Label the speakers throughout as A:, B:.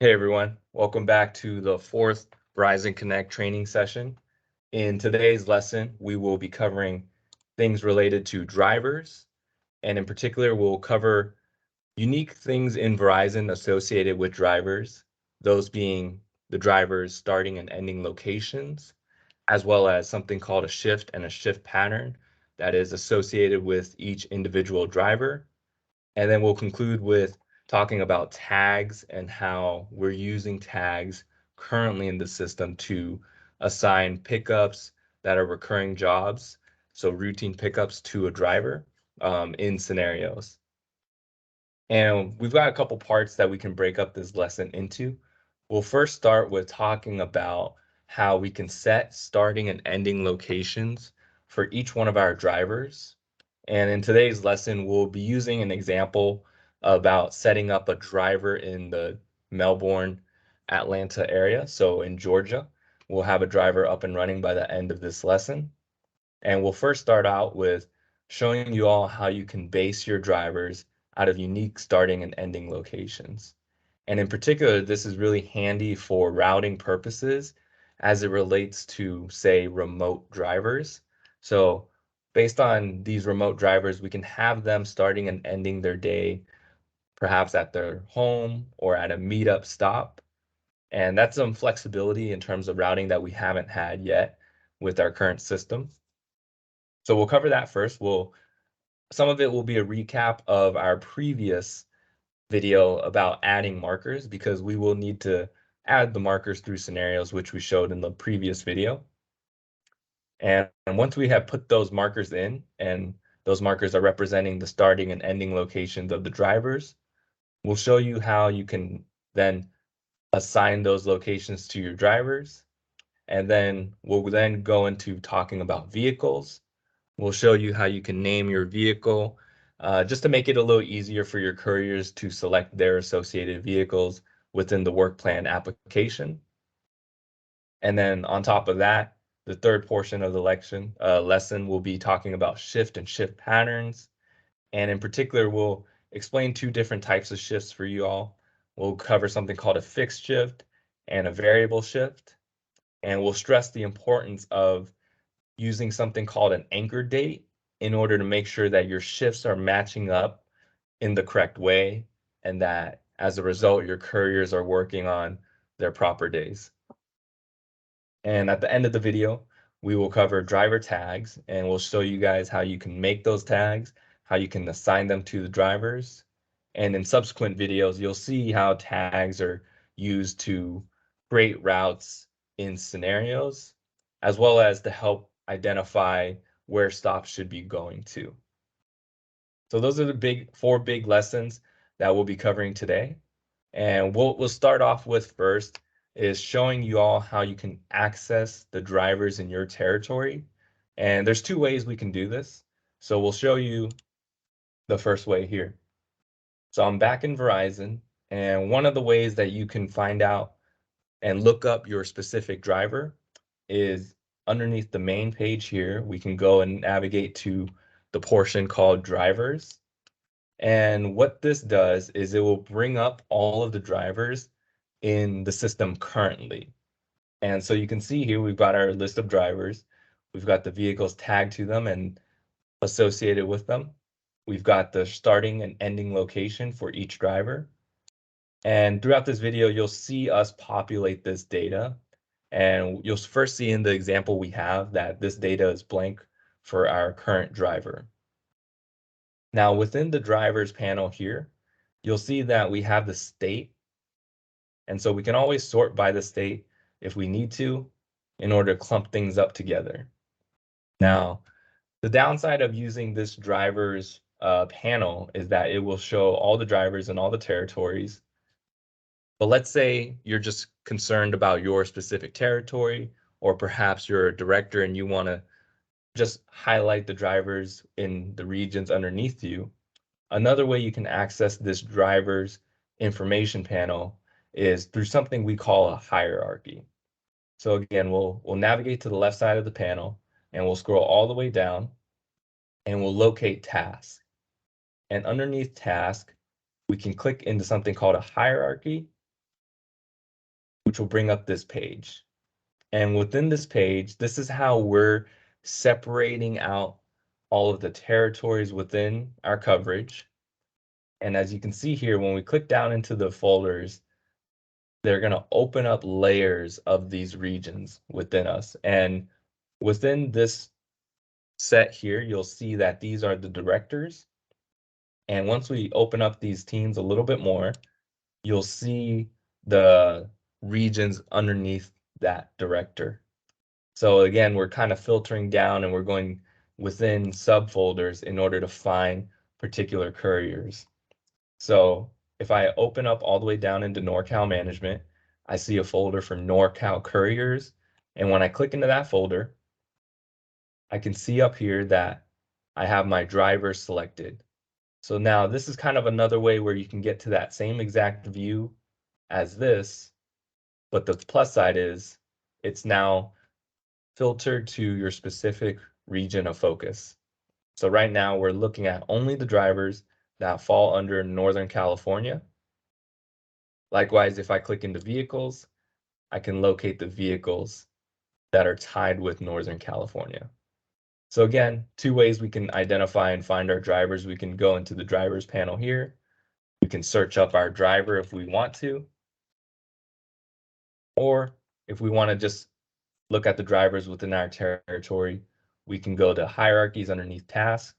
A: Hey everyone, welcome back to the fourth Verizon Connect training session. In today's lesson, we will be covering things related to drivers, and in particular, we'll cover unique things in Verizon associated with drivers, those being the drivers starting and ending locations, as well as something called a shift and a shift pattern that is associated with each individual driver. And then we'll conclude with talking about tags and how we're using tags currently in the system to assign pickups that are recurring jobs, so routine pickups to a driver in scenarios. And we've got a couple parts that we can break up this lesson into. We'll first start with talking about how we can set starting and ending locations for each one of our drivers. And in today's lesson, we'll be using an example about setting up a driver in the Melbourne, Atlanta area. So in Georgia, we'll have a driver up and running by the end of this lesson. And we'll first start out with showing you all how you can base your drivers out of unique starting and ending locations. And in particular, this is really handy for routing purposes as it relates to, say, remote drivers. So based on these remote drivers, we can have them starting and ending their day perhaps at their home or at a meetup stop. And that's some flexibility in terms of routing that we haven't had yet with our current system. So we'll cover that first. Some of it will be a recap of our previous video about adding markers because we will need to add the markers through scenarios, which we showed in the previous video. And once we have put those markers in, and those markers are representing the starting and ending locations of the drivers, we'll show you how you can then assign those locations to your drivers. And then we'll then go into talking about vehicles. We'll show you how you can name your vehicle just to make it a little easier for your couriers to select their associated vehicles within the work plan application. And then on top of that, the third portion of the lesson will be talking about shift and shift patterns. And in particular, we'll explain two different types of shifts for you all. We'll cover something called a fixed shift and a variable shift. And we'll stress the importance of using something called an anchor date in order to make sure that your shifts are matching up in the correct way and that as a result, your couriers are working on their proper days. And at the end of the video, we will cover driver tags and we'll show you guys how you can make those tags, how you can assign them to the drivers. And in subsequent videos, you'll see how tags are used to create routes in scenarios, as well as to help identify where stops should be going to. So those are the four big lessons that we'll be covering today. And we'll start off with first is showing you all how you can access the drivers in your territory. And there's two ways we can do this. So we'll show you the first way here. So I'm back in Verizon, and one of the ways that you can find out and look up your specific driver is underneath the main page here. We can go and navigate to the portion called drivers. And what this does is it will bring up all of the drivers in the system currently. And so you can see here we've got our list of drivers. We've got the vehicles tagged to them and associated with them. We've got the starting and ending location for each driver. And throughout this video, you'll see us populate this data. And you'll first see in the example we have that this data is blank for our current driver. Now within the drivers panel here, you'll see that we have the state. And so we can always sort by the state if we need to in order to clump things up together. Now, the downside of using this drivers panel is that it will show all the drivers in all the territories. But let's say you're just concerned about your specific territory, or perhaps you're a director and you want to just highlight the drivers in the regions underneath you. Another way you can access this driver's information panel is through something we call a hierarchy. So again, we'll navigate to the left side of the panel and we'll scroll all the way down and we'll locate task. And underneath task, we can click into something called a hierarchy. which will bring up this page. And within this page, this is how we're separating out all of the territories within our coverage. And as you can see here, when we click down into the folders, they're going to open up layers of these regions within us. And within this set here, you'll see that these are the directors. And once we open up these teams a little bit more, you'll see the regions underneath that director. So again, we're kind of filtering down and we're going within subfolders in order to find particular couriers. So if I open up all the way down into NorCal Management, I see a folder for NorCal Couriers. And when I click into that folder, I can see up here that I have my drivers selected. So now this is kind of another way where you can get to that same exact view as this, but the plus side is it's now filtered to your specific region of focus. So right now we're looking at only the drivers that fall under Northern California. Likewise, if I click into vehicles, I can locate the vehicles that are tied with Northern California. So again, two ways we can identify and find our drivers. We can go into the drivers panel here. We can search up our driver if we want to. Or if we want to just look at the drivers within our territory, we can go to hierarchies underneath task,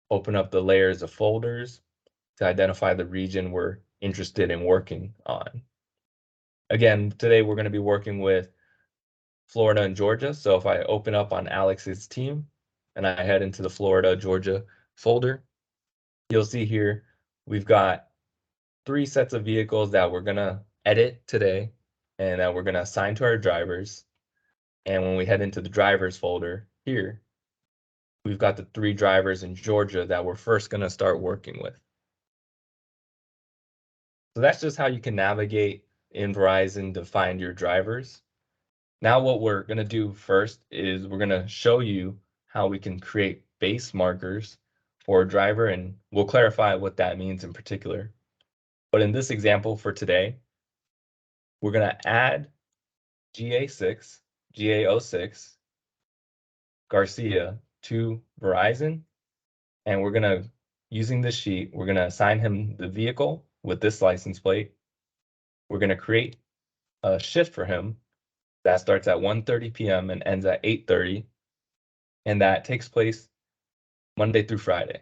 A: open up the layers of folders to identify the region we're interested in working on. Again, today we're going to be working with Florida and Georgia. So if I open up on Alex's team and I head into the Florida, Georgia folder, you'll see here we've got 3 sets of vehicles that we're going to edit today and that we're going to assign to our drivers. And when we head into the drivers folder here, we've got the 3 drivers in Georgia that we're first going to start working with. So that's just how you can navigate in Verizon to find your drivers. Now what we're going to do first is we're going to show you how we can create base markers for a driver, and we'll clarify what that means in particular. But in this example for today, we're going to add GA6, GA06, Garcia to Verizon, and we're going to, using this sheet, we're going to assign him the vehicle with this license plate. We're going to create a shift for him that starts at 1:30 p.m. and ends at 8:30, and that takes place Monday through Friday.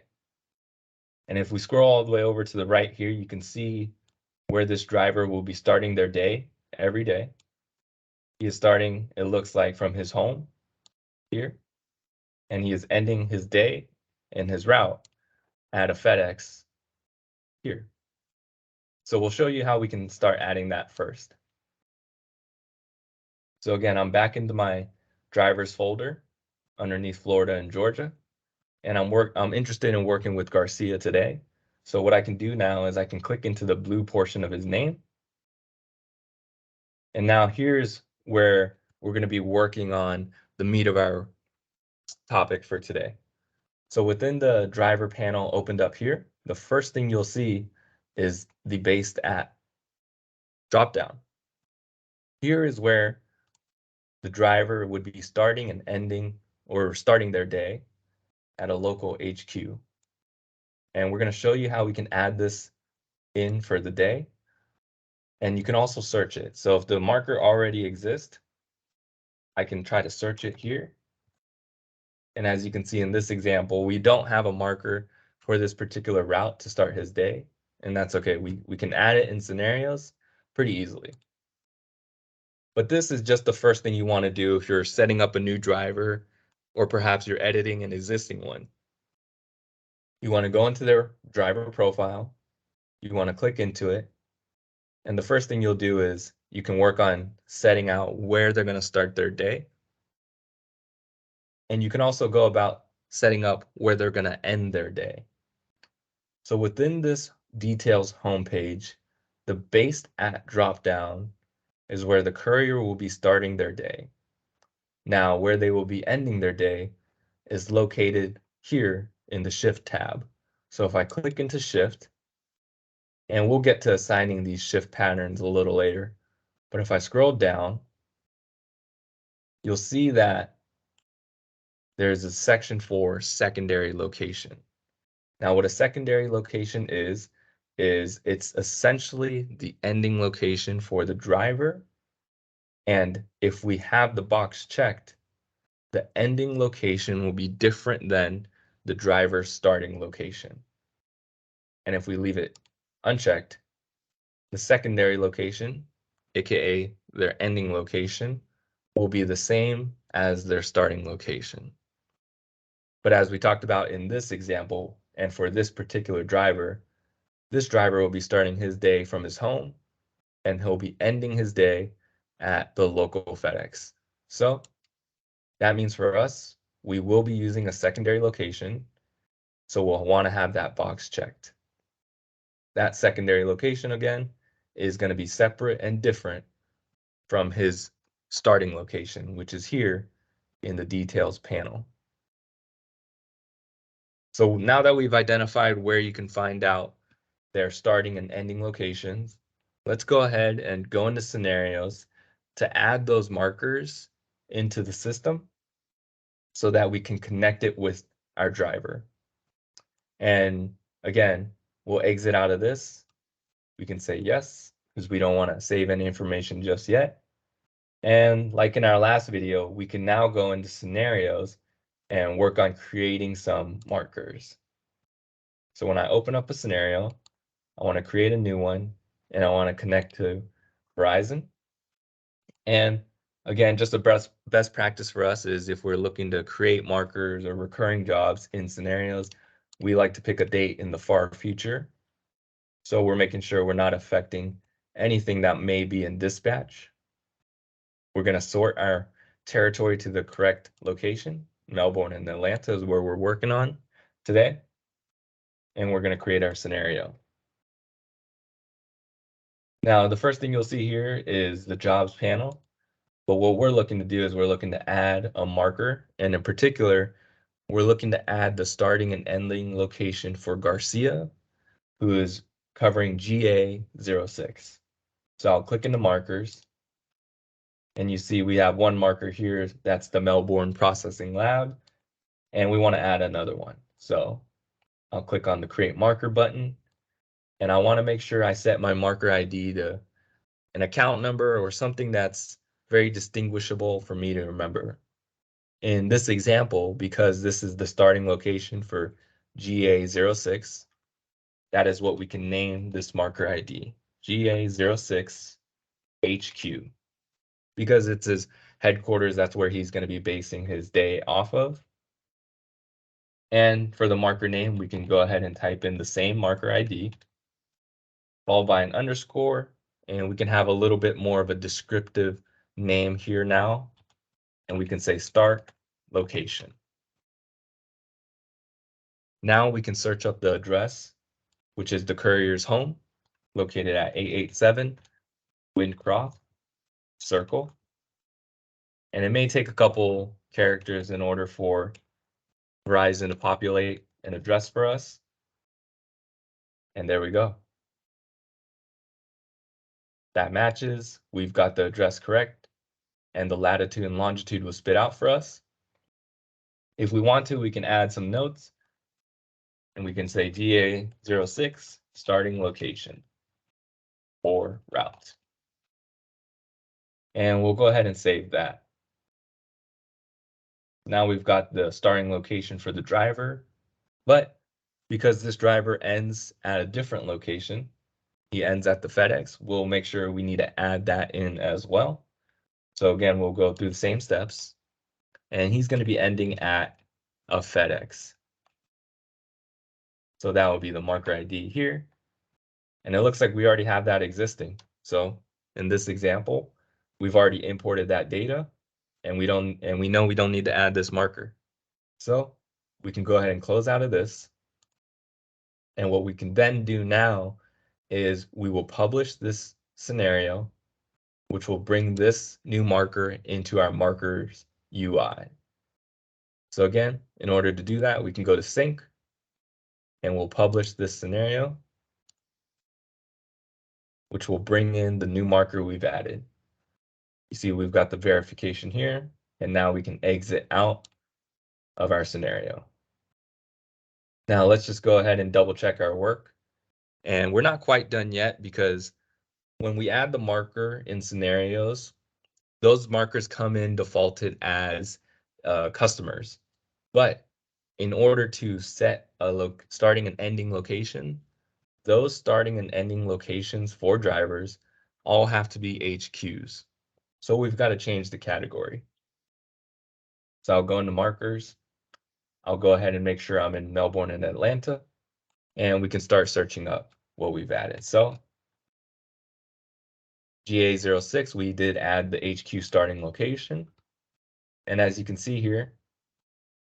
A: And if we scroll all the way over to the right here, you can see where this driver will be starting their day every day. He is starting, it looks like, from his home here, and he is ending his day and his route at a FedEx here. So we'll show you how we can start adding that first. So again, I'm back into my drivers folder underneath Florida and Georgia, and I'm interested in working with Garcia today. So what I can do now is I can click into the blue portion of his name. And now here's where we're going to be working on the meat of our topic for today. So within the driver panel opened up here, the first thing you'll see is the based at dropdown. Here is where the driver would be starting and ending, or starting their day at a local HQ. And we're going to show you how we can add this in for the day. And you can also search it. So if the marker already exists, I can try to search it here. And as you can see in this example, we don't have a marker for this particular route to start his day. And that's okay. We can add it in scenarios pretty easily. But this is just the first thing you want to do if you're setting up a new driver, or perhaps you're editing an existing one. You want to go into their driver profile. You want to click into it. And the first thing you'll do is you can work on setting out where they're going to start their day. And you can also go about setting up where they're going to end their day. So within this details homepage, the based at dropdown is where the courier will be starting their day. Now, where they will be ending their day is located here in the shift tab. So if I click into shift, and we'll get to assigning these shift patterns a little later, But if I scroll down, you'll see that there's a section for secondary location. Now, what a secondary location is it's essentially the ending location for the driver. And if we have the box checked, the ending location will be different than the driver's starting location. And if we leave it unchecked, the secondary location, aka their ending location, will be the same as their starting location. But as we talked about in this example, and for this particular driver, this driver will be starting his day from his home, and he'll be ending his day at the local FedEx. So that means for us, we will be using a secondary location, so we'll want to have that box checked. That secondary location, again, is going to be separate and different from his starting location, which is here in the details panel. So now that we've identified where you can find out their starting and ending locations, let's go ahead and go into scenarios to add those markers into the system so that we can connect it with our driver. And again, we'll exit out of this. We can say yes, because we don't want to save any information just yet. And like in our last video, we can now go into scenarios and work on creating some markers. So when I open up a scenario, I want to create a new one, and I want to connect to Verizon. And again, just a best practice for us is if we're looking to create markers or recurring jobs in scenarios, we like to pick a date in the far future. So we're making sure we're not affecting anything that may be in dispatch. We're going to sort our territory to the correct location. Melbourne and Atlanta is where we're working on today. And we're going to create our scenario. Now, the first thing you'll see here is the jobs panel. But what we're looking to do is we're looking to add a marker. And in particular, we're looking to add the starting and ending location for Garcia, who is covering GA06. So I'll click into markers. And you see we have one marker here. That's the Melbourne Processing Lab. And we want to add another one. So I'll click on the Create Marker button. And I want to make sure I set my marker ID to an account number or something that's very distinguishable for me to remember. In this example, because this is the starting location for GA06, that is what we can name this marker ID, GA06 HQ. Because it's his headquarters, that's where he's going to be basing his day off of. And for the marker name, we can go ahead and type in the same marker ID, followed by an underscore, and we can have a little bit more of a descriptive name here now, and we can say start location. Now we can search up the address, which is the courier's home, located at 887 Windcroft Circle. And it may take a couple characters in order for Verizon to populate an address for us. And there we go. That matches. We've got the address correct, and the latitude and longitude was spit out for us. If we want to, we can add some notes, and we can say GA06 starting location or route. And we'll go ahead and save that. Now we've got the starting location for the driver, but because this driver ends at a different location, he ends at the FedEx, we'll make sure we need to add that in as well. So again, we'll go through the same steps, and he's going to be ending at a FedEx. So that will be the marker ID here. And it looks like we already have that existing. So in this example, we've already imported that data, and we know we don't need to add this marker. So we can go ahead and close out of this. And what we can then do now is we will publish this scenario, which will bring this new marker into our markers UI. So again, in order to do that, we can go to sync, and we'll publish this scenario, which will bring in the new marker we've added. You see we've got the verification here, and now we can exit out of our scenario. Now let's just go ahead and double check our work. And we're not quite done yet because when we add the marker in scenarios, those markers come in defaulted as customers. But in order to set a starting and ending location, those starting and ending locations for drivers all have to be HQs. So we've got to change the category. So I'll go into markers. I'll go ahead and make sure I'm in Melbourne and Atlanta, and we can start searching up what we've added. So GA06, we did add the HQ starting location. And as you can see here,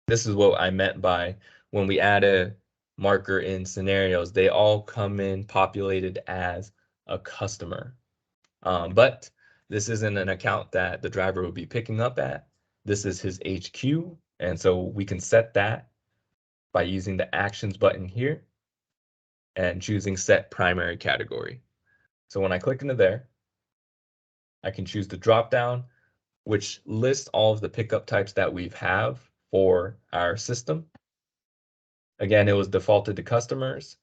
A: this is what I meant by when we add a marker in scenarios, they all come in populated as a customer. But this isn't an account that the driver will be picking up at. This is his HQ. And so we can set that by using the actions button here and choosing set primary category. So when I click into there, I can choose the drop down, which lists all of the pickup types that we have for our system. Again, it was defaulted to customers.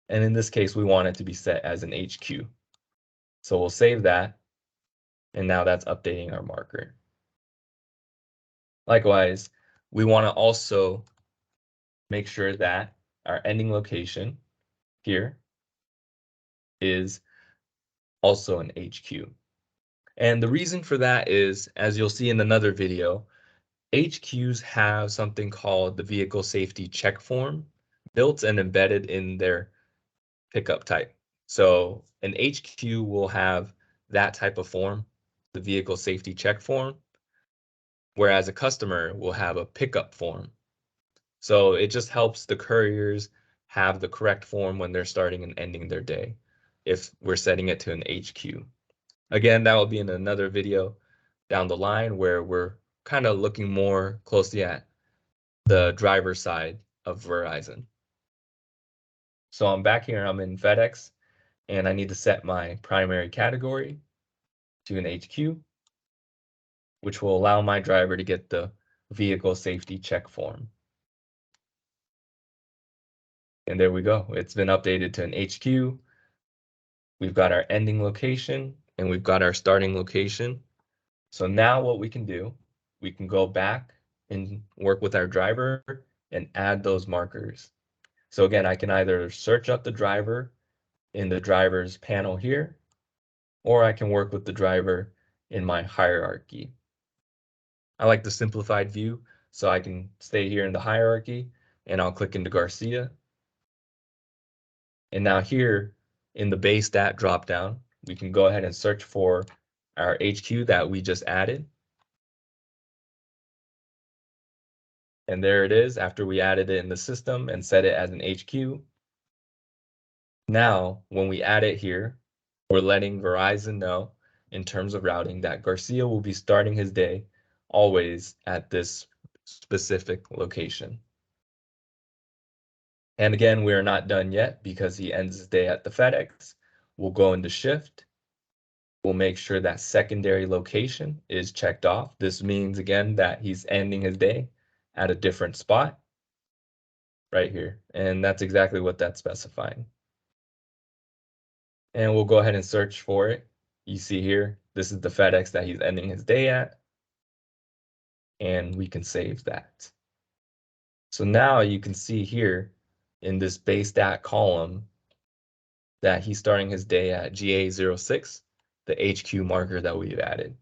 A: And in this case, we want it to be set as an HQ. So we'll save that. And now that's updating our marker. Likewise, we want to also make sure that our ending location here is also an HQ. And the reason for that is, as you'll see in another video, HQs have something called the vehicle safety check form built and embedded in their pickup type. So an HQ will have that type of form, the vehicle safety check form, whereas a customer will have a pickup form. So it just helps the couriers have the correct form when they're starting and ending their day if we're setting it to an HQ. Again, that will be in another video down the line where we're kind of looking more closely at the driver side of Verizon. So I'm back here, I'm in FedEx, and I need to set my primary category to an HQ, which will allow my driver to get the vehicle safety check form. And there we go. It's been updated to an HQ. We've got our ending location and we've got our starting location. So now what we can do, we can go back and work with our driver and add those markers. So again, I can either search up the driver in the driver's panel here, or I can work with the driver in my hierarchy. I like the simplified view, so I can stay here in the hierarchy and I'll click into Garcia. And now here in the base stat dropdown, we can go ahead and search for our HQ that we just added. And there it is after we added it in the system and set it as an HQ. Now, when we add it here, we're letting Verizon know in terms of routing that Garcia will be starting his day always at this specific location. And again, we are not done yet because he ends his day at the FedEx. We'll go into shift. We'll make sure that secondary location is checked off. This means again that he's ending his day at a different spot right here. And that's exactly what that's specifying. And we'll go ahead and search for it. You see here, this is the FedEx that he's ending his day at. And we can save that. So now you can see here in this base stat column that he's starting his day at GA06, the HQ marker that we've added.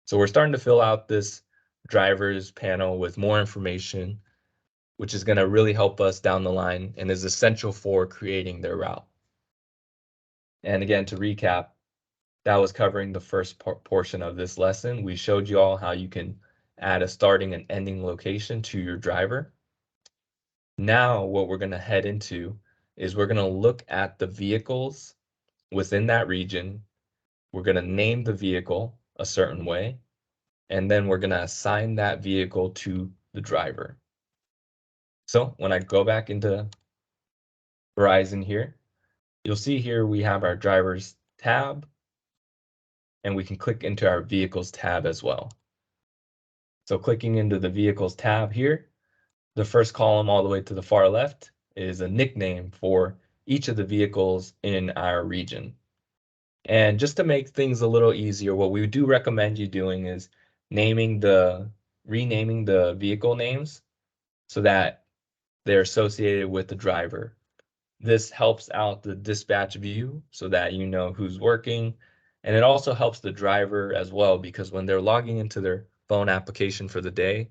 A: So we're starting to fill out this driver's panel with more information, which is going to really help us down the line and is essential for creating their route. And again, to recap, that was covering the first portion of this lesson. We showed you all how you can add a starting and ending location to your driver. Now what we're going to head into is we're going to look at the vehicles within that region. We're going to name the vehicle a certain way, and then we're going to assign that vehicle to the driver. So when I go back into Verizon here, you'll see here we have our drivers tab, and we can click into our Vehicles tab as well. So clicking into the Vehicles tab here, the first column all the way to the far left is a nickname for each of the vehicles in our region. And just to make things a little easier, what we do recommend you doing is renaming the vehicle names so that they're associated with the driver. This helps out the dispatch view so that you know who's working. And it also helps the driver as well, because when they're logging into their phone application for the day,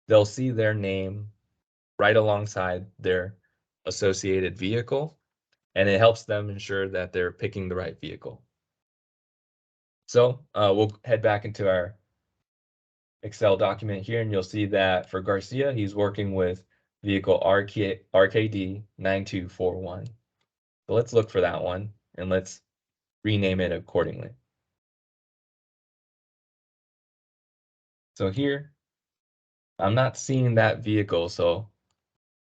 A: they'll see their name right alongside their associated vehicle, and it helps them ensure that they're picking the right vehicle. So we'll head back into our Excel document here, and you'll see that for Garcia, he's working with vehicle RKD 9241. So let's look for that one, and let's rename it accordingly. So here, I'm not seeing that vehicle, so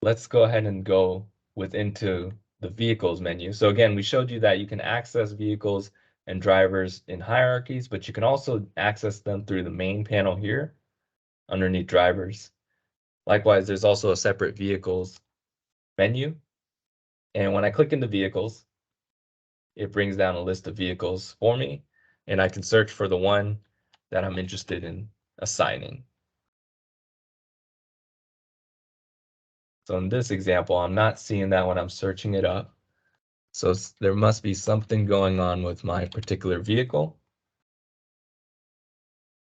A: let's go ahead and go into the vehicles menu. So again, we showed you that you can access vehicles and drivers in hierarchies, but you can also access them through the main panel here underneath drivers. Likewise, there's also a separate vehicles menu. And when I click into vehicles, it brings down a list of vehicles for me, and I can search for the one that I'm interested in assigning. So in this example, I'm not seeing that when I'm searching it up. So there must be something going on with my particular vehicle,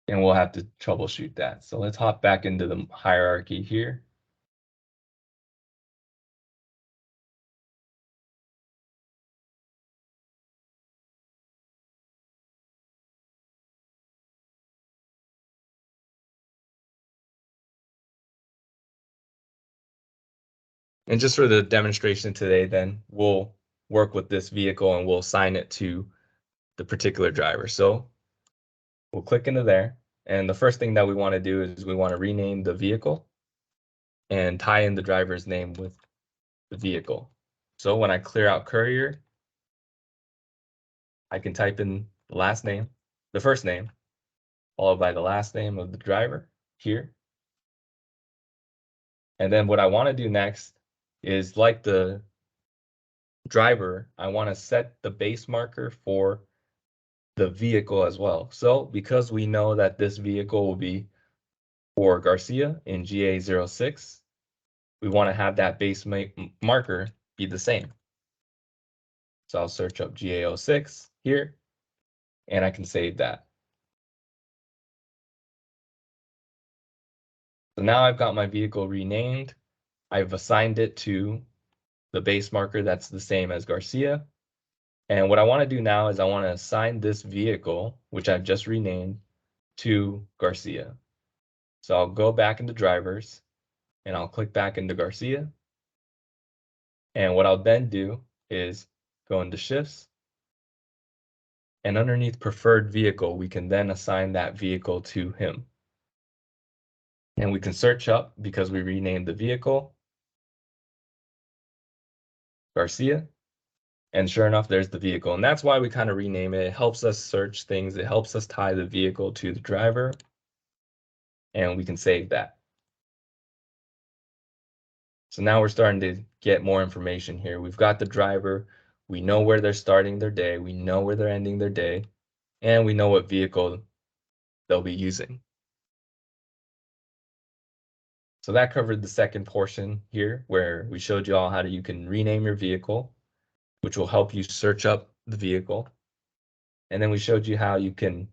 A: and we'll have to troubleshoot that. So let's hop back into the hierarchy here. And just for the demonstration today, then we'll work with this vehicle and we'll assign it to the particular driver. So we'll click into there. And the first thing that we want to do is we want to rename the vehicle and tie in the driver's name with the vehicle. So when I clear out courier, I can type in the first name, followed by the last name of the driver here. And then what I want to do next is, like the driver, I want to set the base marker for the vehicle as well. So because we know that this vehicle will be for Garcia in GA06, we want to have that base marker be the same. So I'll search up GA06 here, and I can save that. So now I've got my vehicle renamed. I've assigned it to the base marker that's the same as Garcia. And what I want to do now is I want to assign this vehicle, which I've just renamed, to Garcia. So I'll go back into drivers and I'll click back into Garcia. And what I'll then do is go into shifts, and underneath preferred vehicle, we can then assign that vehicle to him. And we can search up, because we renamed the vehicle, Garcia. And sure enough, there's the vehicle. And that's why we kind of rename it. It helps us search things. It helps us tie the vehicle to the driver. And we can save that. So now we're starting to get more information here. We've got the driver. We know where they're starting their day. We know where they're ending their day. And we know what vehicle they'll be using. So that covered the second portion here, where we showed you all how you can rename your vehicle, which will help you search up the vehicle. And then we showed you how you can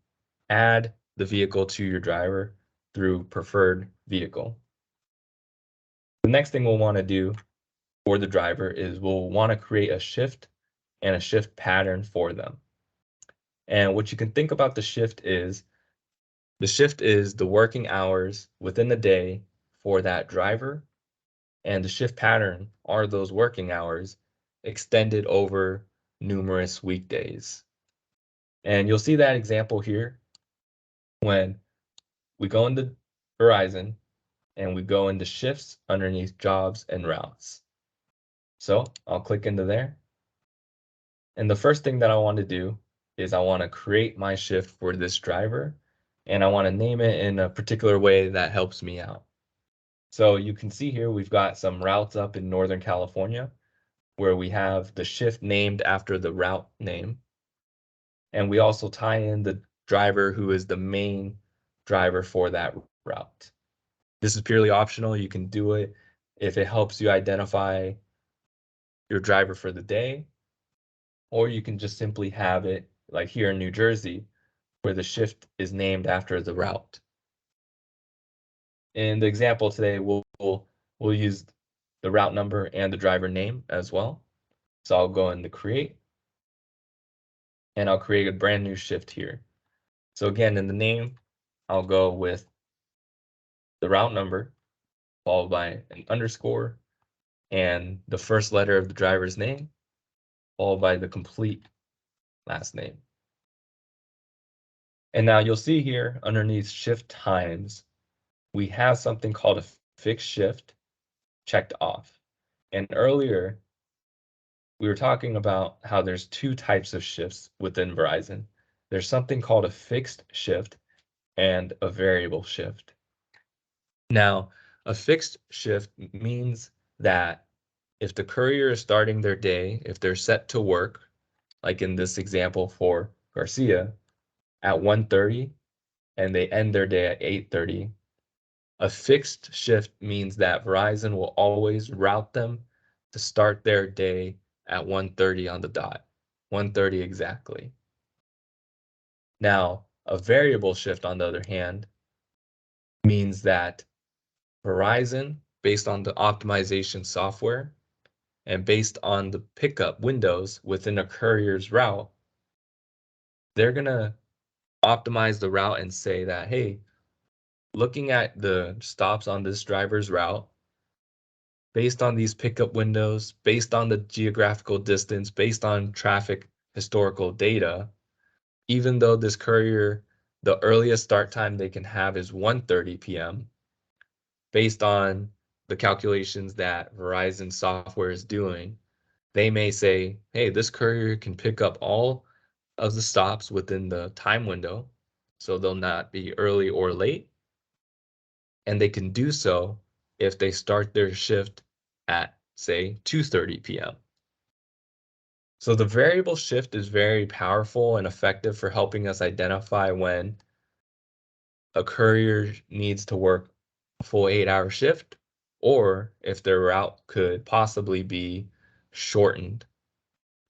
A: add the vehicle to your driver through preferred vehicle. The next thing we'll want to do for the driver is we'll want to create a shift and a shift pattern for them. And what you can think about the shift is the working hours within the day for that driver, and the shift pattern are those working hours extended over numerous weekdays. And you'll see that example here when we go into Verizon and we go into shifts underneath jobs and routes. So I'll click into there. And the first thing that I want to do is I want to create my shift for this driver, and I want to name it in a particular way that helps me out. So you can see here we've got some routes up in Northern California where we have the shift named after the route name. And we also tie in the driver who is the main driver for that route. This is purely optional. You can do it if it helps you identify your driver for the day, or you can just simply have it like here in New Jersey, where the shift is named after the route. In the example today, we'll use the route number and the driver name as well. So I'll go into create, and I'll create a brand new shift here. So again, in the name, I'll go with the route number, followed by an underscore, and the first letter of the driver's name, followed by the complete last name. And now you'll see here underneath shift times, we have something called a fixed shift checked off. And earlier, we were talking about how there's two types of shifts within Verizon. There's something called a fixed shift and a variable shift. Now, a fixed shift means that if the courier is starting their day, if they're set to work, like in this example for Garcia, at 1:30 and they end their day at 8:30, a fixed shift means that Verizon will always route them to start their day at 1:30 on the dot, 1:30 exactly. Now, a variable shift, on the other hand, means that Verizon, based on the optimization software and based on the pickup windows within a courier's route, they're going to optimize the route and say that, hey, looking at the stops on this driver's route, based on these pickup windows, based on the geographical distance, based on traffic historical data, even though this courier, the earliest start time they can have is 1:30 p.m., based on the calculations that Verizon software is doing, they may say, hey, this courier can pick up all of the stops within the time window, so they'll not be early or late. And they can do so if they start their shift at, say, 2:30 p.m. So the variable shift is very powerful and effective for helping us identify when a courier needs to work a full 8-hour shift, or if their route could possibly be shortened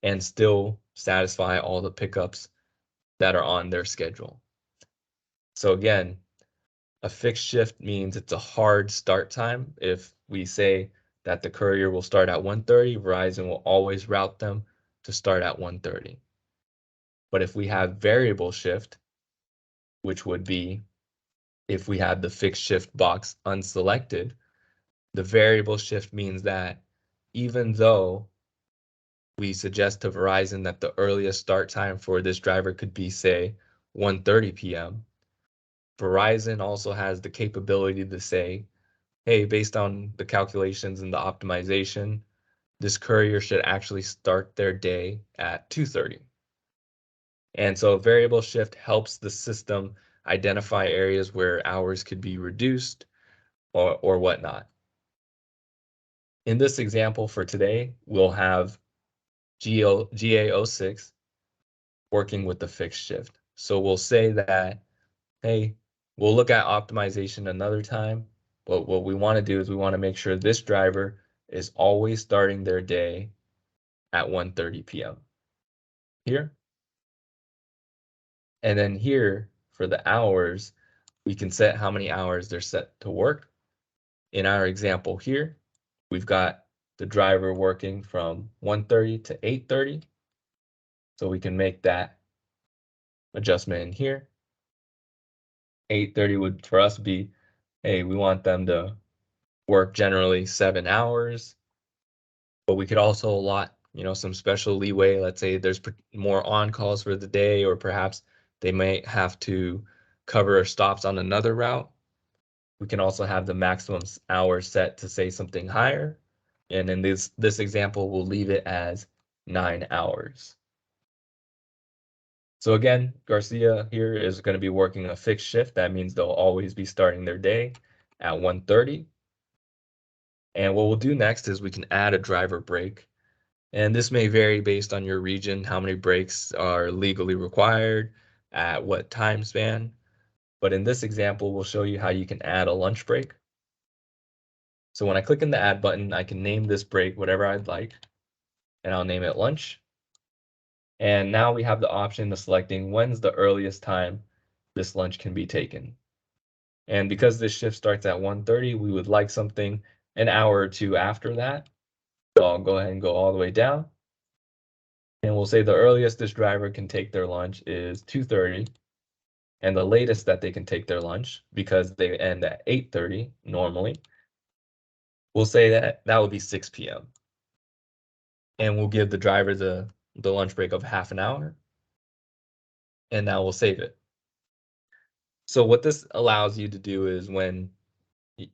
A: and still satisfy all the pickups that are on their schedule. So again, a fixed shift means it's a hard start time. If we say that the courier will start at 1:30, Verizon will always route them to start at 1:30. But if we have variable shift, which would be if we had the fixed shift box unselected, the variable shift means that even though we suggest to Verizon that the earliest start time for this driver could be, say, 1:30 p.m., Verizon also has the capability to say, hey, based on the calculations and the optimization, this courier should actually start their day at 2:30. And so a variable shift helps the system identify areas where hours could be reduced or whatnot. In this example for today, we'll have GA06 working with the fixed shift. So we'll say that, hey, we'll look at optimization another time, but what we want to do is we want to make sure this driver is always starting their day at 1:30 p.m. here. And then here for the hours, we can set how many hours they're set to work. In our example here, we've got the driver working from 1:30 to 8:30. So we can make that adjustment in here. 8:30 would for us be, hey, we want them to work generally 7 hours, but we could also allot, some special leeway. Let's say there's more on calls for the day, or perhaps they may have to cover stops on another route. We can also have the maximum hours set to say something higher. And in this example, we'll leave it as 9 hours. So again, Garcia here is going to be working a fixed shift. That means they'll always be starting their day at 1:30. And what we'll do next is we can add a driver break. And this may vary based on your region, how many breaks are legally required, at what time span. But in this example, we'll show you how you can add a lunch break. So when I click in the add button, I can name this break whatever I'd like, and I'll name it lunch. And now we have the option of selecting when's the earliest time this lunch can be taken. And because this shift starts at 1:30, we would like something an hour or two after that. So I'll go ahead and go all the way down. And we'll say the earliest this driver can take their lunch is 2:30, and the latest that they can take their lunch, because they end at 8:30 normally, we'll say that that would be 6 p.m. And we'll give the driver the lunch break of half an hour, and now we'll save it. So what this allows you to do is when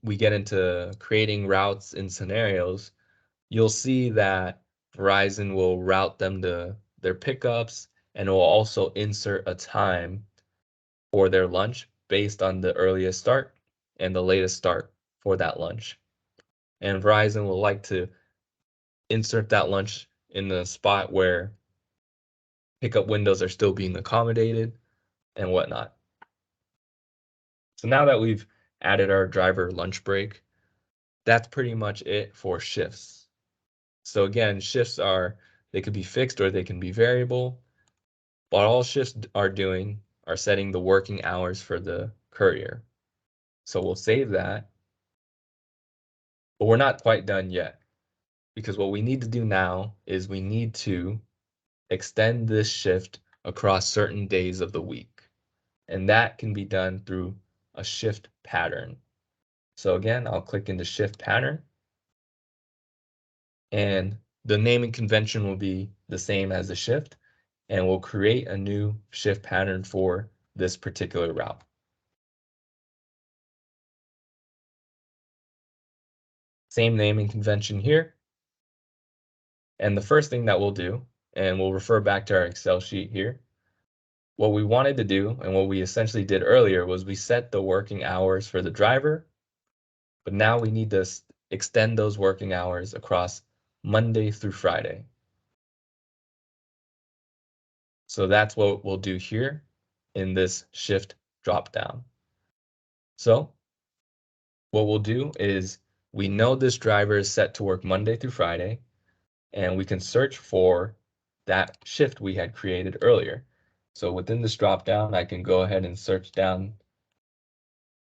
A: we get into creating routes and scenarios, you'll see that Verizon will route them to their pickups and will also insert a time for their lunch based on the earliest start and the latest start for that lunch. And Verizon will like to insert that lunch in the spot where pickup windows are still being accommodated and whatnot. So now that we've added our driver lunch break, that's pretty much it for shifts. So again, shifts they could be fixed or they can be variable, but all shifts are doing are setting the working hours for the courier. So we'll save that, but we're not quite done yet, because what we need to do now is we need to extend this shift across certain days of the week. And that can be done through a shift pattern. So again, I'll click into shift pattern, and the naming convention will be the same as the shift, and we'll create a new shift pattern for this particular route. Same naming convention here. And the first thing that we'll do, and we'll refer back to our Excel sheet here, what we wanted to do and what we essentially did earlier was we set the working hours for the driver, but now we need to extend those working hours across Monday through Friday. So that's what we'll do here in this shift dropdown. So what we'll do is we know this driver is set to work Monday through Friday, and we can search for that shift we had created earlier. So within this dropdown, I can go ahead and search down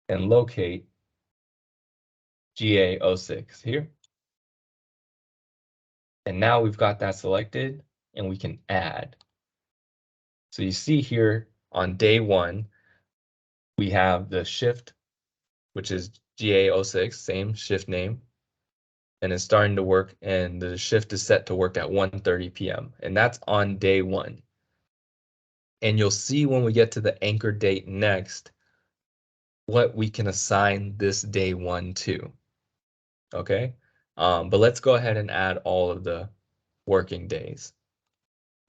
A: and locate GA06 here. And now we've got that selected and we can add. So you see here on day one, we have the shift, which is GA06, same shift name, and it's starting to work, and the shift is set to work at 1:30 p.m. and that's on day one. And you'll see when we get to the anchor date next, what we can assign this day one to. Okay, but let's go ahead and add all of the working days.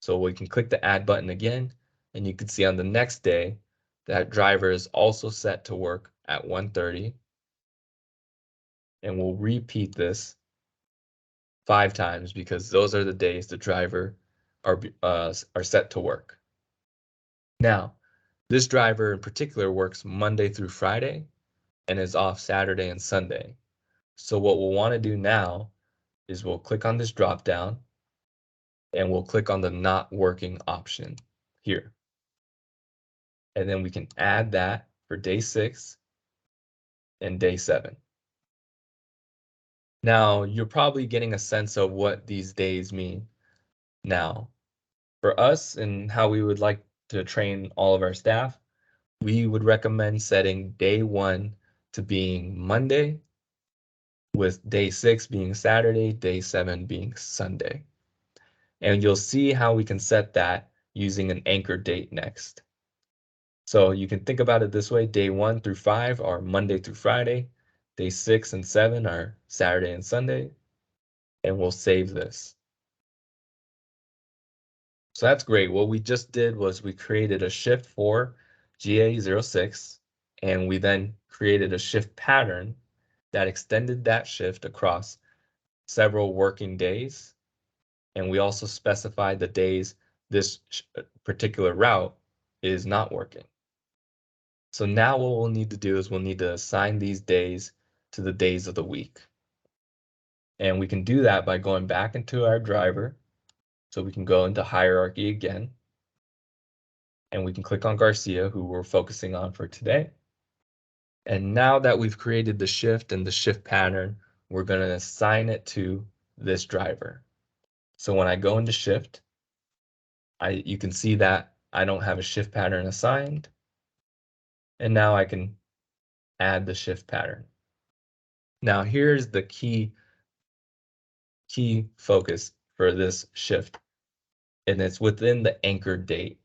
A: So we can click the add button again, and you can see on the next day that driver is also set to work at 1:30, and we'll repeat this 5 times because those are the days the driver are set to work. Now, this driver in particular works Monday through Friday and is off Saturday and Sunday. So what we'll want to do now is we'll click on this drop down and we'll click on the not working option here. And then we can add that for day 6 and day 7. Now, you're probably getting a sense of what these days mean. Now, for us and how we would like to train all of our staff, we would recommend setting day 1 to being Monday, with day 6 being Saturday, day 7 being Sunday. And you'll see how we can set that using an anchor date next. So you can think about it this way: day 1 through 5 are Monday through Friday, day 6 and 7 are Saturday and Sunday, and we'll save this. So that's great. What we just did was we created a shift for GA06, and we then created a shift pattern that extended that shift across several working days. And we also specified the days this particular route is not working. So now what we'll need to do is we'll need to assign these days to the days of the week. And we can do that by going back into our driver. So we can go into hierarchy again, and we can click on Garcia, who we're focusing on for today. And now that we've created the shift and the shift pattern, we're going to assign it to this driver. So when I go into shift, you can see that I don't have a shift pattern assigned. And now I can add the shift pattern. Now here's the key focus for this shift, and it's within the anchor date.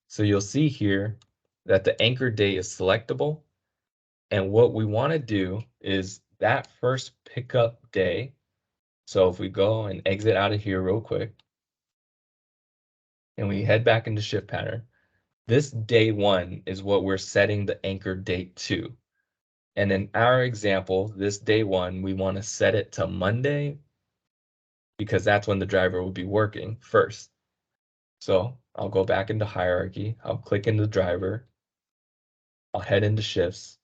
A: So you'll see here that the anchor date is selectable, and what we want to do is that first pickup day. So if we go and exit out of here real quick, and we head back into shift pattern, this day 1 is what we're setting the anchor date to. And in our example, this day 1, we want to set it to Monday, because that's when the driver will be working first. So I'll go back into hierarchy, I'll click into driver, I'll head into shifts,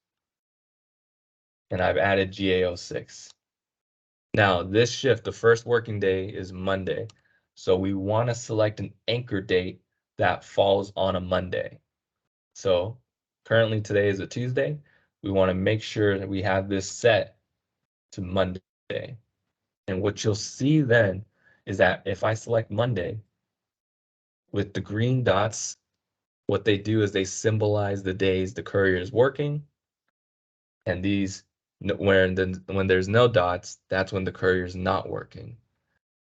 A: and I've added GA06. Now this shift, the first working day is Monday. So we want to select an anchor date that falls on a Monday. So currently today is a Tuesday. We want to make sure that we have this set to Monday. And what you'll see then is that if I select Monday with the green dots, what they do is they symbolize the days the courier is working. And these, when there's no dots, that's when the courier is not working.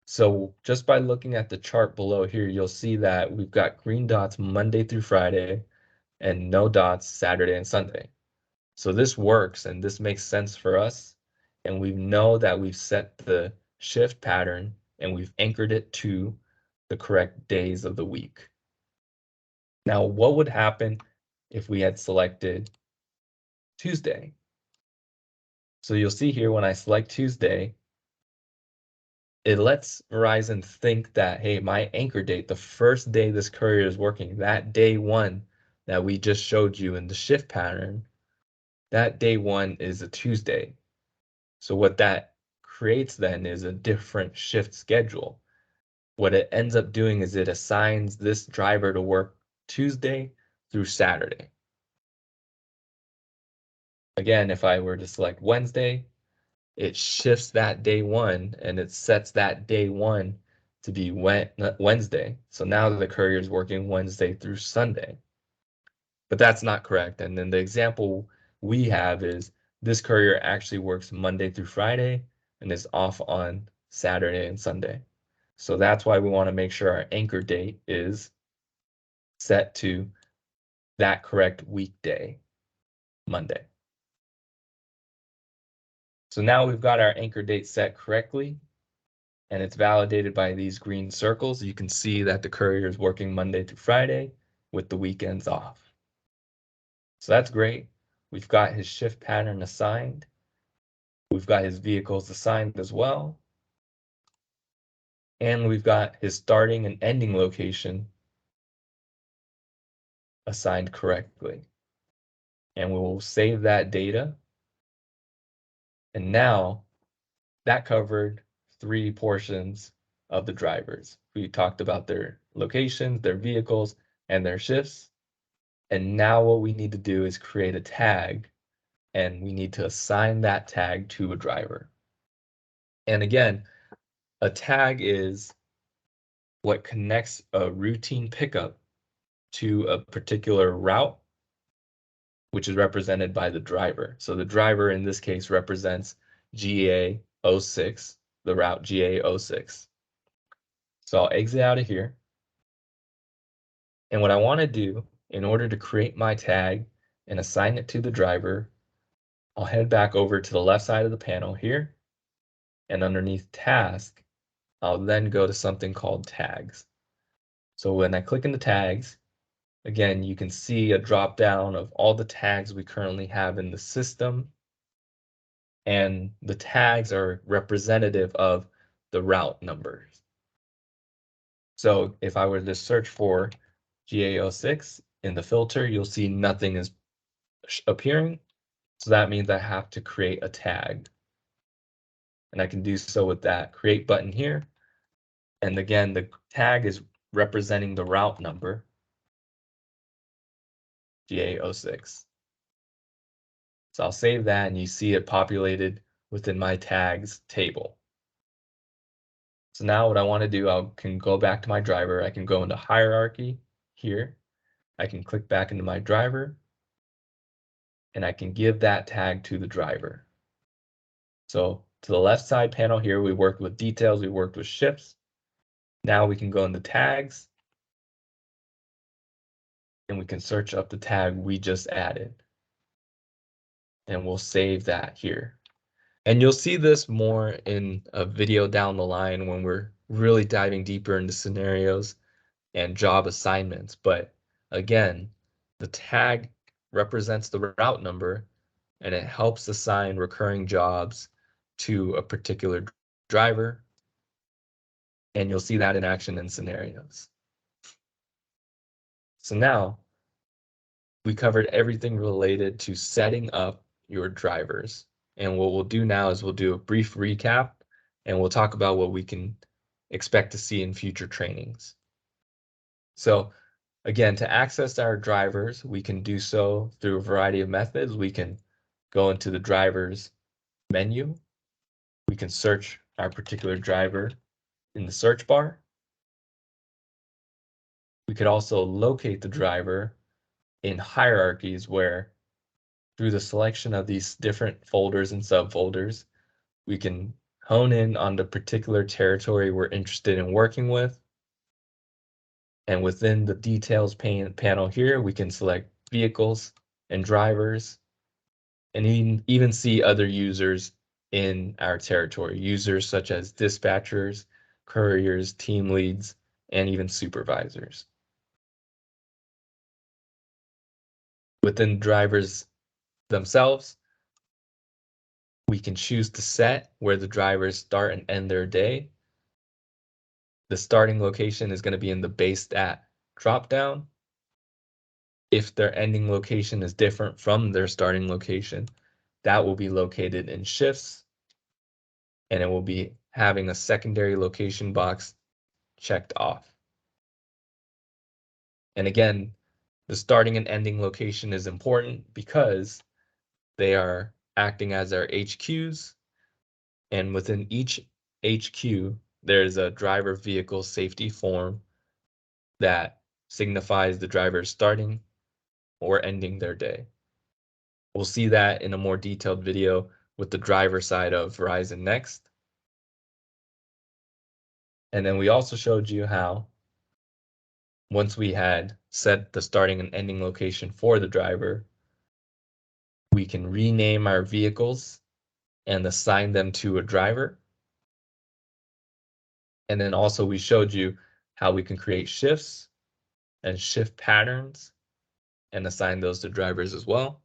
A: So just by looking at the chart below here, you'll see that we've got green dots Monday through Friday and no dots Saturday and Sunday. So this works and this makes sense for us. And we know that we've set the shift pattern and we've anchored it to the correct days of the week. Now, what would happen if we had selected Tuesday? So you'll see here when I select Tuesday, it lets Verizon think that, hey, my anchor date, the first day this courier is working, that day 1 that we just showed you in the shift pattern, that day 1 is a Tuesday. So what that creates then is a different shift schedule. What it ends up doing is it assigns this driver to work Tuesday through Saturday. Again, if I were to select Wednesday, it shifts that day 1 and it sets that day 1 to be Wednesday. So now the courier is working Wednesday through Sunday. But that's not correct. And then the example we have is this courier actually works Monday through Friday and is off on Saturday and Sunday. So that's why we want to make sure our anchor date is set to that correct weekday, Monday. So now we've got our anchor date set correctly, and it's validated by these green circles. You can see that the courier is working Monday through Friday with the weekends off. So that's great. We've got his shift pattern assigned. We've got his vehicles assigned as well. And we've got his starting and ending location assigned correctly. And we will save that data. And now that covered 3 portions of the drivers. We talked about their locations, their vehicles, and their shifts. And now what we need to do is create a tag, and we need to assign that tag to a driver. And again, a tag is what connects a routine pickup to a particular route, which is represented by the driver. So the driver in this case represents GA06, the route GA06. So I'll exit out of here. And what I want to do in order to create my tag and assign it to the driver, I'll head back over to the left side of the panel here, and underneath task, I'll then go to something called tags. So when I click into tags, again, you can see a drop down of all the tags we currently have in the system. And the tags are representative of the route numbers. So if I were to search for GA06 in the filter, you'll see nothing is appearing. So that means I have to create a tag. And I can do so with that create button here. And again, the tag is representing the route number, GA06. So I'll save that and you see it populated within my tags table. So now what I want to do, I can go back to my driver. I can go into hierarchy here. I can click back into my driver and I can give that tag to the driver. So to the left side panel here, we worked with details, we worked with shifts. Now we can go into tags and we can search up the tag we just added. And we'll save that here. And you'll see this more in a video down the line when we're really diving deeper into scenarios and job assignments. But again, the tag represents the route number and it helps assign recurring jobs to a particular driver. And you'll see that in action in scenarios. So now we covered everything related to setting up your drivers. And what we'll do now is we'll do a brief recap and we'll talk about what we can expect to see in future trainings. So again, to access our drivers, we can do so through a variety of methods. We can go into the drivers menu. We can search our particular driver in the search bar. We could also locate the driver in hierarchies where through the selection of these different folders and subfolders, we can hone in on the particular territory we're interested in working with. And within the details panel here, we can select vehicles and drivers and even see other users in our territory, users such as dispatchers, couriers, team leads, and even supervisors. Within drivers themselves, we can choose to set where the drivers start and end their day. The starting location is going to be in the base stat dropdown. If their ending location is different from their starting location, that will be located in shifts, and it will be having a secondary location box checked off. And again, the starting and ending location is important because they are acting as our HQs, and within each HQ, there's a driver vehicle safety form that signifies the driver starting or ending their day. We'll see that in a more detailed video with the driver side of Verizon next. And then we also showed you how once we had set the starting and ending location for the driver, we can rename our vehicles and assign them to a driver. And then also we showed you how we can create shifts and shift patterns and assign those to drivers as well.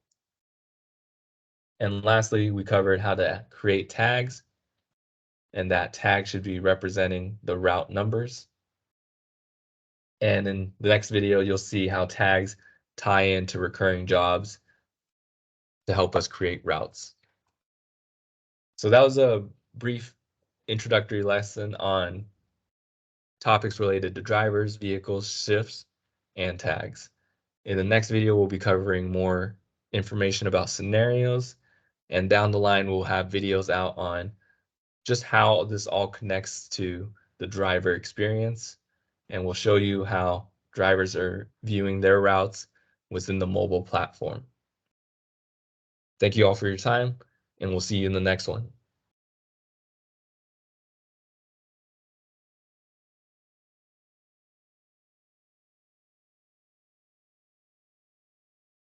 A: And lastly, we covered how to create tags, and that tag should be representing the route numbers. And in the next video, you'll see how tags tie into recurring jobs to help us create routes. So that was a brief introductory lesson on topics related to drivers, vehicles, shifts, and tags. In the next video, we'll be covering more information about scenarios, and down the line, we'll have videos out on just how this all connects to the driver experience, and we'll show you how drivers are viewing their routes within the mobile platform. Thank you all for your time, and we'll see you in the next one.